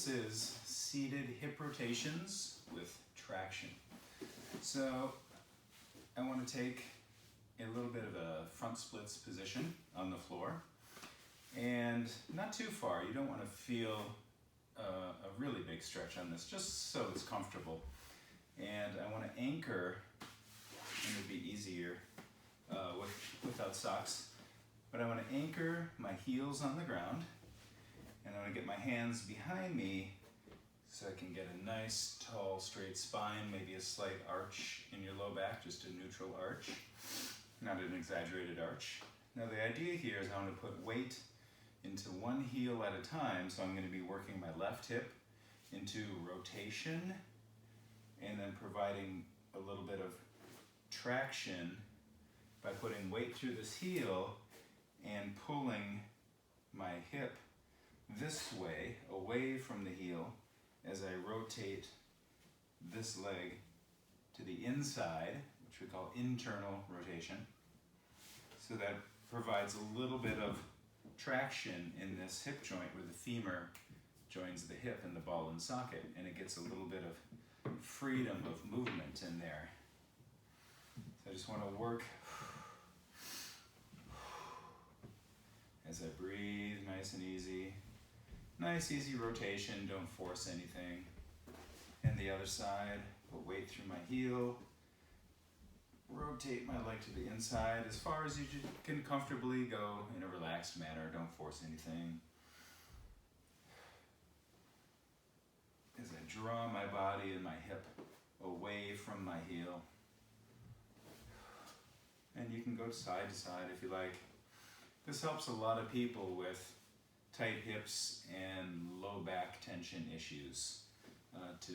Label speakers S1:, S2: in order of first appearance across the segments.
S1: this is seated hip rotations with traction. So I want to take a little bit of a front splits position on the floor, and not too far. You don't want to feel a really big stretch on this, just so it's comfortable. And I want to anchor, and it would be easier without socks, but I want to anchor my heels on the ground, and I want to get my hands behind me so I can get a nice, tall, straight spine, maybe a slight arch in your low back, just a neutral arch, not an exaggerated arch. Now the idea here is I want to put weight into one heel at a time, so I'm going to be working my left hip into rotation and then providing a little bit of traction by putting weight through this heel and pulling my hip this way, away from the heel, as I rotate this leg to the inside, which we call internal rotation. So that provides a little bit of traction in this hip joint where the femur joins the hip in the ball and socket, and it gets a little bit of freedom of movement in there. So I just want to work as I breathe, nice and easy. Nice easy rotation, don't force anything. And the other side, put weight through my heel, rotate my leg to the inside as far as you can comfortably go in a relaxed manner, don't force anything. As I draw my body and my hip away from my heel. And you can go side to side if you like. This helps a lot of people with tight hips and low back tension issues to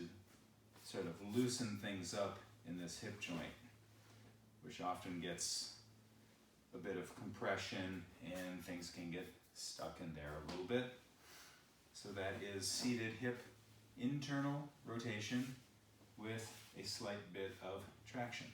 S1: sort of loosen things up in this hip joint, which often gets a bit of compression and things can get stuck in there a little bit. So that is seated hip internal rotation with a slight bit of traction.